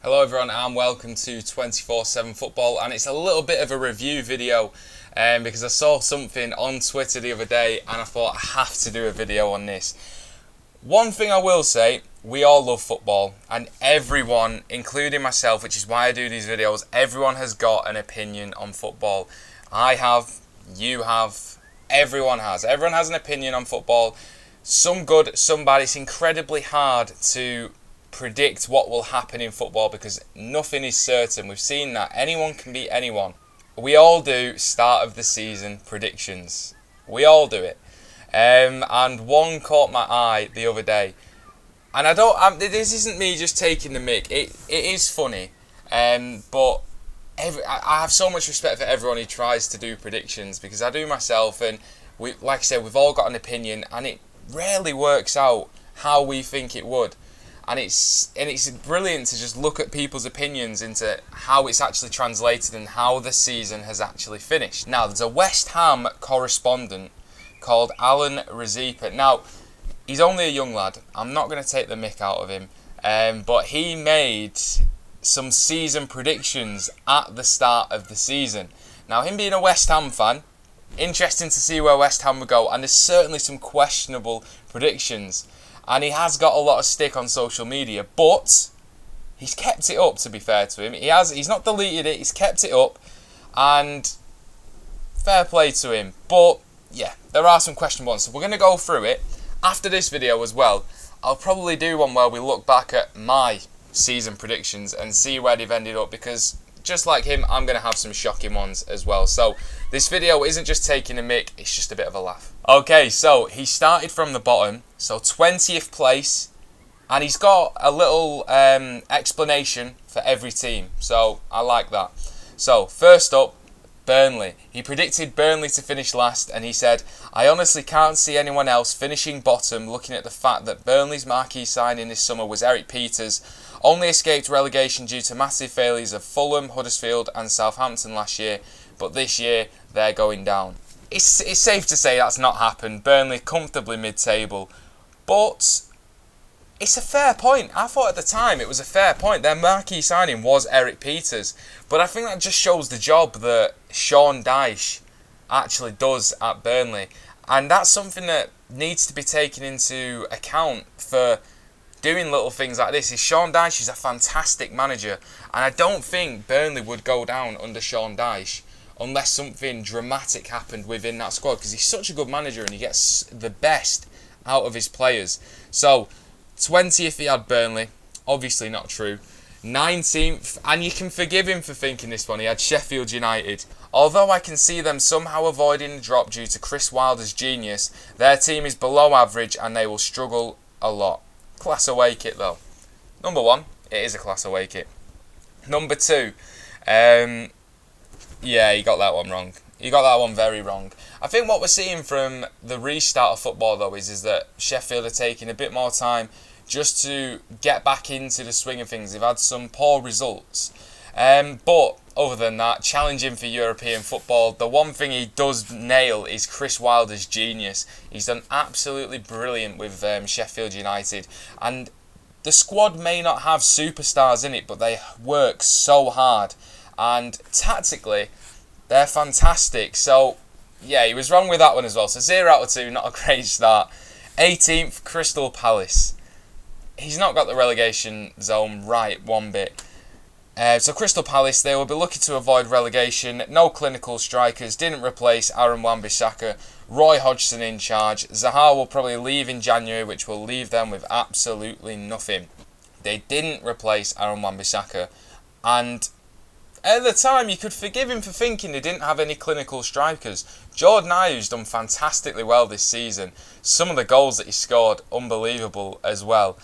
Hello everyone and welcome to 24/7 Football, and it's a little bit of a review video because I saw something on Twitter the other day and I thought I have to do a video on this. One thing I will say, we all love football, and everyone, including myself, which is why I do these videos, everyone has got an opinion on football. I have, you have, everyone has. Everyone has an opinion on football. Some good, some bad. It's incredibly hard to predict what will happen in football because nothing is certain. We've seen that anyone can beat anyone. We all do start of the season predictions. We all do it. And one caught my eye the other day, and this isn't me just taking the mick. It is funny, but I have so much respect for everyone who tries to do predictions, because I do myself, and like I said, we've all got an opinion, and it rarely works out how we think it would. And it's brilliant to just look at people's opinions into how it's actually translated and how the season has actually finished. Now, there's a West Ham correspondent called Alan Razipa. Now, he's only a young lad. I'm not going to take the mick out of him, but he made some season predictions at the start of the season. Now, him being a West Ham fan, interesting to see where West Ham would go, and there's certainly some questionable predictions. And he has got a lot of stick on social media, but he's kept it up, to be fair to him. He's not deleted it, he's kept it up, and fair play to him. But yeah, there are some questionable ones, so we're going to go through it. After this video as well, I'll probably do one where we look back at my season predictions and see where they've ended up, because just like him, I'm going to have some shocking ones as well. So this video isn't just taking a mick, it's just a bit of a laugh. Okay, so he started from the bottom, so 20th place, and he's got a little explanation for every team, so I like that. So first up, Burnley. He predicted Burnley to finish last, and he said, "I honestly can't see anyone else finishing bottom, looking at the fact that Burnley's marquee signing this summer was Erik Pieters Only escaped relegation due to massive failures of Fulham, Huddersfield and Southampton last year, but this year they're going down." It's safe to say that's not happened. Burnley comfortably mid-table, but it's a fair point. I thought at the time it was a fair point. Their marquee signing was Erik Pieters, but I think that just shows the job that Sean Dyche actually does at Burnley, and that's something that needs to be taken into account for doing little things like this. Is Sean Dyche is a fantastic manager, and I don't think Burnley would go down under Sean Dyche unless something dramatic happened within that squad, because he's such a good manager and he gets the best out of his players. So 20th he had Burnley, obviously not true. 19th, and you can forgive him for thinking this one, he had Sheffield United. Although I can see them somehow avoiding the drop due to Chris Wilder's genius, their team is below average and they will struggle a lot. Class away kit though. Number one, it is a class away kit. Number two, yeah, he got that one wrong. He got that one very wrong. I think what we're seeing from the restart of football though is that Sheffield are taking a bit more time just to get back into the swing of things. They've had some poor results. But other than that, challenging for European football. The one thing he does nail is Chris Wilder's genius. He's done absolutely brilliant with Sheffield United. And the squad may not have superstars in it, but they work so hard. And tactically, they're fantastic. So, yeah, he was wrong with that one as well. So 0 out of 2, not a great start. 18th, Crystal Palace. He's not got the relegation zone right one bit. So Crystal Palace, they will be looking to avoid relegation. No clinical strikers, didn't replace Aaron Wan-Bissaka. Roy Hodgson in charge. Zaha will probably leave in January, which will leave them with absolutely nothing. They didn't replace Aaron Wan-Bissaka, and at the time you could forgive him for thinking they didn't have any clinical strikers. Jordan Ayew's done fantastically well this season. Some of the goals that he scored, unbelievable as well.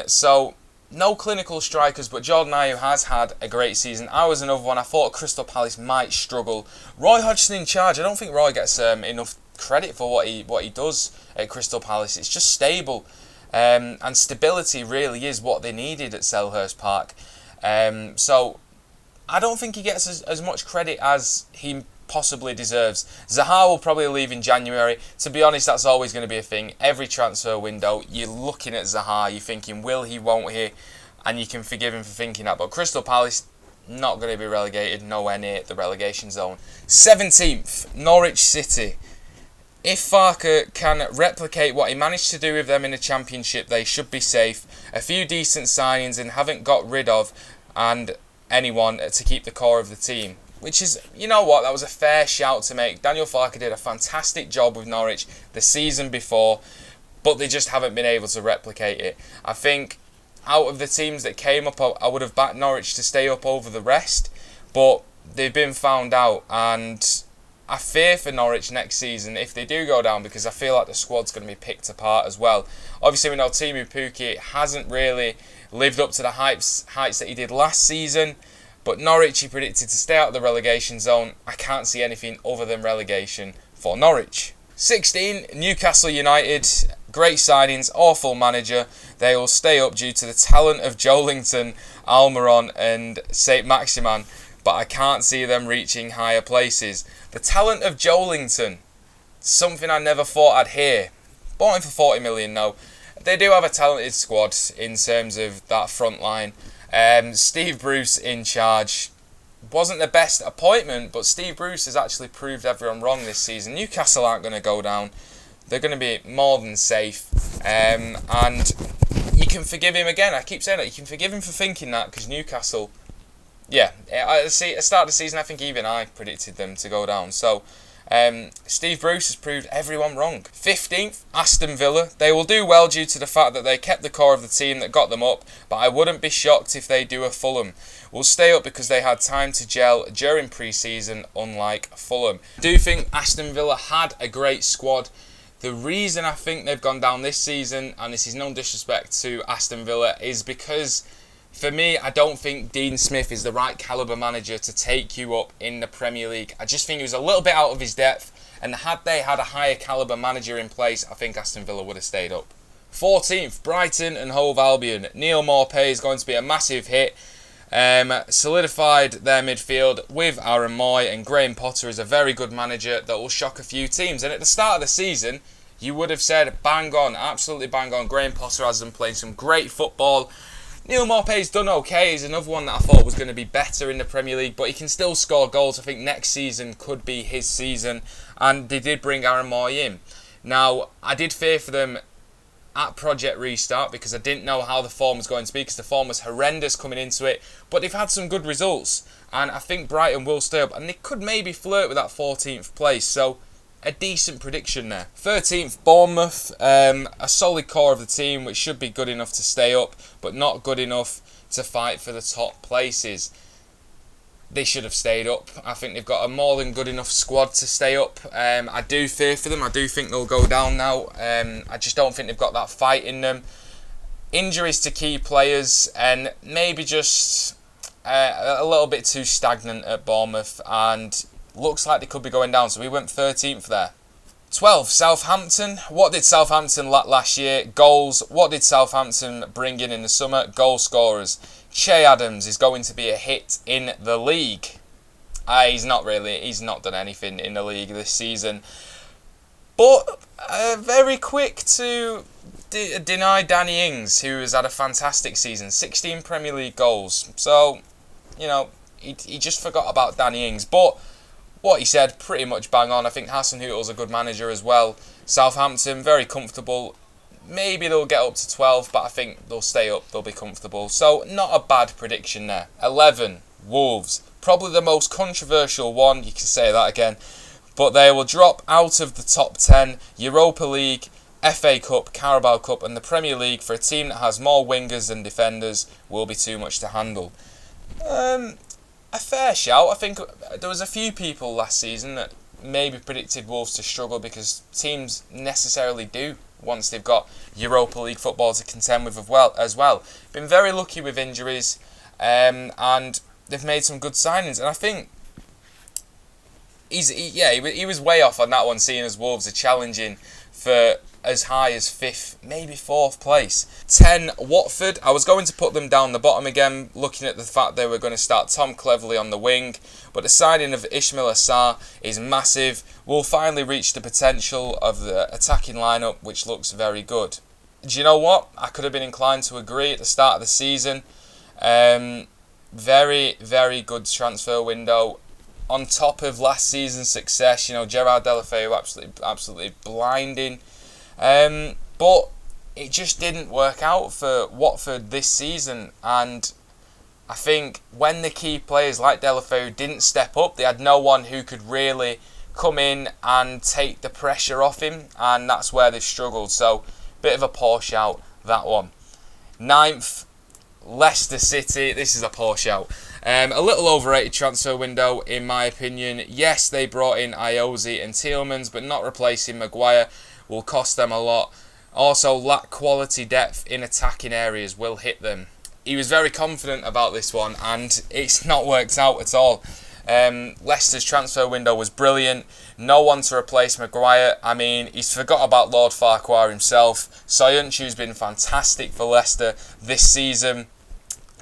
So no clinical strikers, but Jordan Ayew has had a great season. I was another one. I thought Crystal Palace might struggle. Roy Hodgson in charge. I don't think Roy gets enough credit for what he does at Crystal Palace. It's just stable, and stability really is what they needed at Selhurst Park. So I don't think he gets as much credit as he possibly deserves. Zaha will probably leave in January. To be honest, that's always going to be a thing. Every transfer window, you're looking at Zaha, you're thinking, will he, won't he? and you can forgive him for thinking that. But Crystal Palace, not going to be relegated, nowhere near the relegation zone. 17th, Norwich City. If Farke can replicate what he managed to do with them in the Championship, they should be safe. A few decent signings and haven't got rid of anyone to keep the core of the team. Which is, you know what, that was a fair shout to make. Daniel Farke did a fantastic job with Norwich the season before, but they just haven't been able to replicate it. I think out of the teams that came up, I would have backed Norwich to stay up over the rest, but they've been found out, and I fear for Norwich next season if they do go down, because I feel like the squad's going to be picked apart as well. Obviously, we know Teemu Pukki hasn't really lived up to the heights that he did last season, but Norwich, he predicted to stay out of the relegation zone. I can't see anything other than relegation for Norwich. 16, Newcastle United. Great signings, awful manager. They will stay up due to the talent of Joelinton, Almiron and St. Maximan, but I can't see them reaching higher places. The talent of Joelinton, something I never thought I'd hear. Bought him for 40 million though. They do have a talented squad in terms of that front line. Steve Bruce in charge. Wasn't the best appointment, but Steve Bruce has actually proved everyone wrong this season. Newcastle aren't going to go down. They're going to be more than safe. And you can forgive him again. I keep saying that. You can forgive him for thinking that, because Newcastle, yeah, at the start of the season, I think even I predicted them to go down. So Steve Bruce has proved everyone wrong. 15th, Aston Villa. They will do well due to the fact that they kept the core of the team that got them up, but I wouldn't be shocked if they do a Fulham. Will stay up because they had time to gel during pre-season, unlike Fulham. I do think Aston Villa had a great squad. The reason I think they've gone down this season, and this is no disrespect to Aston Villa, is because for me, I don't think Dean Smith is the right calibre manager to take you up in the Premier League. I just think he was a little bit out of his depth, and had they had a higher calibre manager in place, I think Aston Villa would have stayed up. 14th, Brighton and Hove Albion. Neal Maupay is going to be a massive hit. Solidified their midfield with Aaron Mooy, and Graham Potter is a very good manager that will shock a few teams. And at the start of the season, you would have said bang on, absolutely bang on. Graham Potter has them playing some great football. Neal Maupay's done okay. He's another one that I thought was going to be better in the Premier League, but he can still score goals. I think next season could be his season, and they did bring Aaron Mooy in. Now, I did fear for them at Project Restart because I didn't know how the form was going to be, because the form was horrendous coming into it, but they've had some good results, and I think Brighton will stay up, and they could maybe flirt with that 14th place, so a decent prediction there. 13th, Bournemouth, a solid core of the team which should be good enough to stay up, but not good enough to fight for the top places. They should have stayed up. I think they've got a more than good enough squad to stay up. I do fear for them. I do think they'll go down now. I just don't think they've got that fight in them. Injuries to key players, and maybe just a little bit too stagnant at Bournemouth, and looks like they could be going down. So we went 13th there. 12th, Southampton. What did Southampton lack last year? Goals. What did Southampton bring in the summer? Goal scorers. Che Adams is going to be a hit in the league. He's not done anything in the league this season. But very quick to deny Danny Ings, who has had a fantastic season. 16 Premier League goals. So, you know, he just forgot about Danny Ings. But what he said, pretty much bang on. I think Hasenhüttl's a good manager as well. Southampton, very comfortable. Maybe they'll get up to 12, but I think they'll stay up. They'll be comfortable. So, not a bad prediction there. 11, Wolves. Probably the most controversial one. You can say that again. But they will drop out of the top 10. Europa League, FA Cup, Carabao Cup and the Premier League for a team that has more wingers than defenders will be too much to handle. A fair shout. I think there was a few people last season that maybe predicted Wolves to struggle, because teams necessarily do once they've got Europa League football to contend with as well. Been very lucky with injuries, and they've made some good signings. And I think he was way off on that one, seeing as Wolves are challenging for as high as 5th, maybe 4th place. 10, Watford. I was going to put them down the bottom again, looking at the fact they were going to start Tom Cleverley on the wing, but the signing of Ismail Assar is massive. We'll finally reach the potential of the attacking lineup, which looks very good. do you know what? I could have been inclined to agree at the start of the season. Very, very good transfer window. On top of last season's success, Gerard Deulofeu absolutely blinding. But it just didn't work out for Watford this season. And I think when the key players like Deulofeu didn't step up, they had no one who could really come in and take the pressure off him. And that's where they've struggled. So, bit of a poor shout, that one. 9th, Leicester City. This is a poor shout. A little overrated transfer window, in my opinion. Yes, they brought in Iosi and Tielemans, but not replacing Maguire will cost them a lot. Also, lack quality depth in attacking areas will hit them. He was very confident about this one, and it's not worked out at all. Leicester's transfer window was brilliant. No one to replace Maguire. I mean, he's forgot about Lord Farquhar himself. Soyuncu's been fantastic for Leicester this season.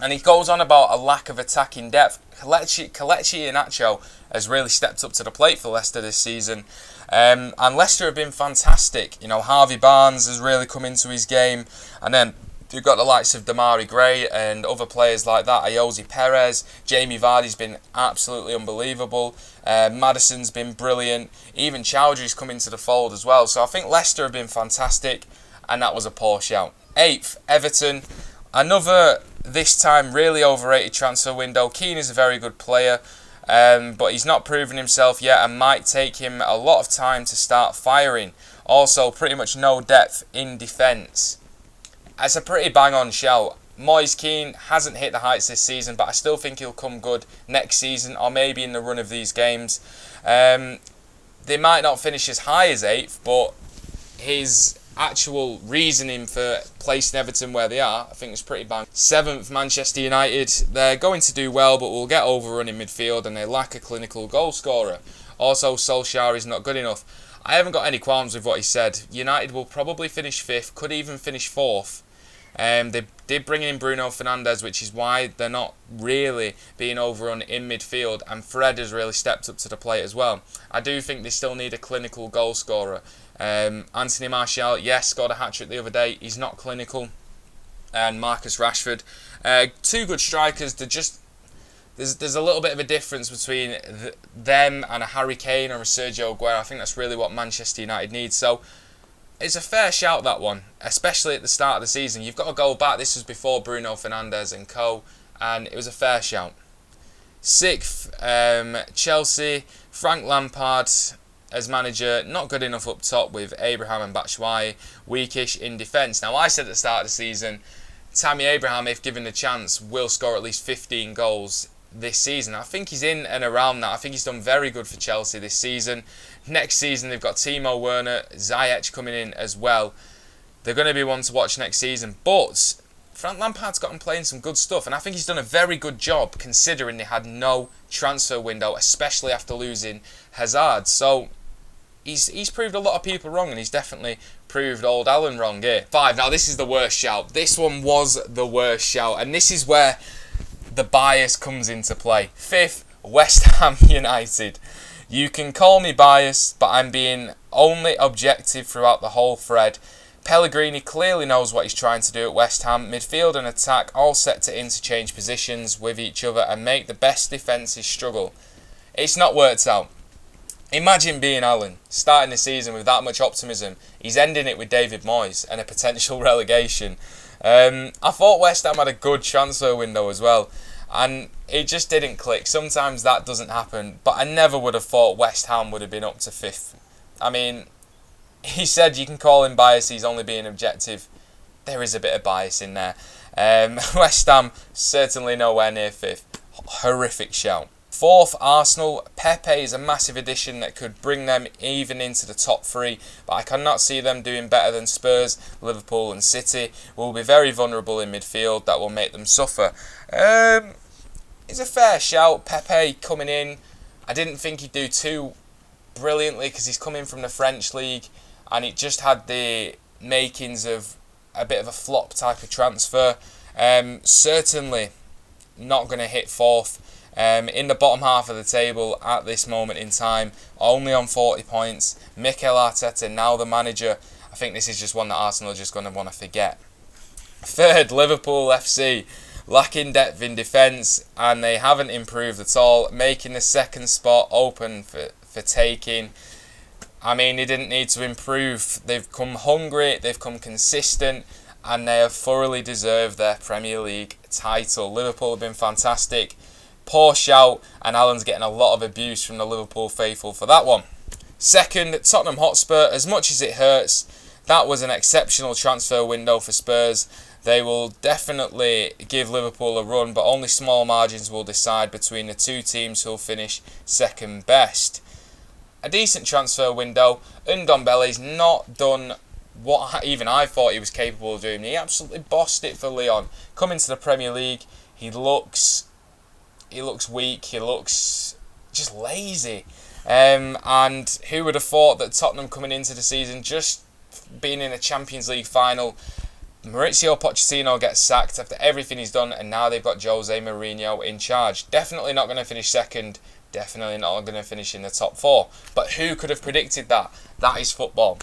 And he goes on about a lack of attacking depth. Kelechi Iheanacho has really stepped up to the plate for Leicester this season. And Leicester have been fantastic. Harvey Barnes has really come into his game. And then you've got the likes of Demarai Gray and other players like that. Ayoze Perez. Jamie Vardy's been absolutely unbelievable. Maddison's been brilliant. Even Chowdhury's come into the fold as well. So I think Leicester have been fantastic. And that was a poor shout. 8th, Everton. Another, this time, really overrated transfer window. Kean is a very good player, but he's not proven himself yet and might take him a lot of time to start firing. Also, pretty much no depth in defence. That's a pretty bang-on shout. Moise Kean hasn't hit the heights this season, but I still think he'll come good next season or maybe in the run of these games. They might not finish as high as 8th, but his actual reasoning for placing Everton where they are, I think it's pretty bang. 7th, Manchester United. They're going to do well, but will get overrun in midfield and they lack a clinical goal scorer. Also, Solskjaer is not good enough. I haven't got any qualms with what he said. United will probably finish 5th, could even finish 4th. They did bring in Bruno Fernandes, which is why they're not really being overrun in midfield, and Fred has really stepped up to the plate as well. I do think they still need a clinical goal scorer. Anthony Martial, yes, scored a hat-trick the other day. He's not clinical. And Marcus Rashford. Two good strikers. There's a little bit of a difference between them and a Harry Kane or a Sergio Aguero. I think that's really what Manchester United needs. So it's a fair shout, that one, especially at the start of the season. You've got to go back. This was before Bruno Fernandes and co. And it was a fair shout. 6th, Chelsea. Frank Lampard as manager, not good enough up top with Abraham and Batshuayi, weakish in defence. Now, I said at the start of the season, Tammy Abraham, if given the chance, will score at least 15 goals this season. I think he's in and around that. I think he's done very good for Chelsea this season. Next season, they've got Timo Werner, Ziyech coming in as well. They're going to be one to watch next season. But Frank Lampard's got him playing some good stuff, and I think he's done a very good job considering they had no transfer window, especially after losing Hazard. So he's proved a lot of people wrong, and he's definitely proved old Alan wrong here. 5. Now, this is the worst shout. This one was the worst shout, and this is where the bias comes into play. 5th, West Ham United. You can call me biased, but I'm being only objective throughout the whole thread. Pellegrini clearly knows what he's trying to do at West Ham. Midfield and attack all set to interchange positions with each other and make the best defences struggle. It's not worked out. Imagine being Alan, starting the season with that much optimism. He's ending it with David Moyes and a potential relegation. I thought West Ham had a good transfer window as well, and it just didn't click. Sometimes that doesn't happen, but I never would have thought West Ham would have been up to 5th. I mean, he said you can call him biased, he's only being objective. There is a bit of bias in there. West Ham, certainly nowhere near 5th. Horrific shout. 4th, Arsenal. Pepe is a massive addition that could bring them even into the top 3, but I cannot see them doing better than Spurs, Liverpool and City. Will be very vulnerable in midfield. That will make them suffer. It's a fair shout. Pepe coming in. I didn't think he'd do too brilliantly because he's coming from the French league, and it just had the makings of a bit of a flop type of transfer. Certainly not going to hit 4th. In the bottom half of the table at this moment in time, only on 40 points. Mikel Arteta, now the manager, I think this is just one that Arsenal are just going to want to forget. Third, Liverpool FC, lacking depth in defence, and they haven't improved at all, making the second spot open for taking. I mean, they didn't need to improve. They've come hungry, they've come consistent, and they have thoroughly deserved their Premier League title. Liverpool have been fantastic. Poor shout, and Alan's getting a lot of abuse from the Liverpool faithful for that one. Second, Tottenham Hotspur. As much as it hurts, that was an exceptional transfer window for Spurs. They will definitely give Liverpool a run, but only small margins will decide between the two teams who will finish second best. A decent transfer window. Ndombele's not done what even I thought he was capable of doing. He absolutely bossed it for Lyon. Coming to the Premier League, he looks weak. He looks just lazy. And who would have thought that Tottenham coming into the season, just being in a Champions League final, Mauricio Pochettino gets sacked after everything he's done, and now they've got Jose Mourinho in charge. Definitely not going to finish second. Definitely not going to finish in the top four. But who could have predicted that? That is football.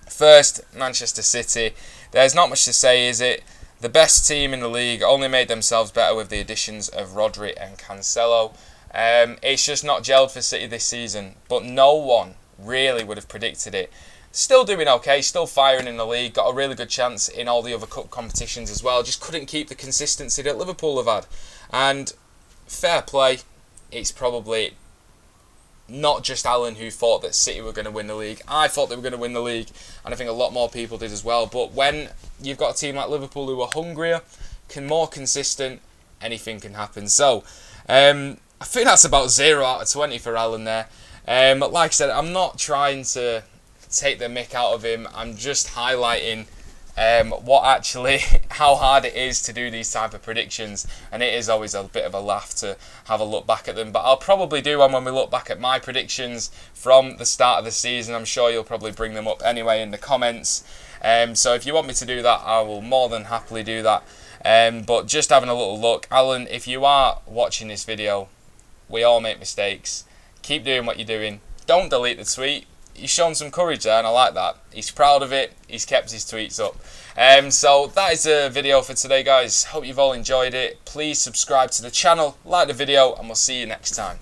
First, Manchester City. There's not much to say, is it? The best team in the league only made themselves better with the additions of Rodri and Cancelo. It's just not gelled for City this season. But no one really would have predicted it. Still doing okay, still firing in the league. Got a really good chance in all the other cup competitions as well. Just couldn't keep the consistency that Liverpool have had. And fair play. It's probably not just Alan who thought that City were going to win the league. I thought they were going to win the league, and I think a lot more people did as well. But when you've got a team like Liverpool who are hungrier, more consistent, anything can happen. So, I think that's about 0 out of 20 for Alan there. But like I said, I'm not trying to take the mick out of him. I'm just highlighting how hard it is to do these type of predictions, and it is always a bit of a laugh to have a look back at them. But I'll probably do one when we look back at my predictions from the start of the season. I'm sure you'll probably bring them up anyway in the comments. So if you want me to do that, I will more than happily do that. But just having a little look, Alan, if you are watching this video, we all make mistakes. Keep doing what you're doing. Don't delete the tweet. He's shown some courage there, and I like that. He's proud of it. He's kept his tweets up. So that is the video for today, guys. Hope you've all enjoyed it. Please subscribe to the channel, like the video, and we'll see you next time.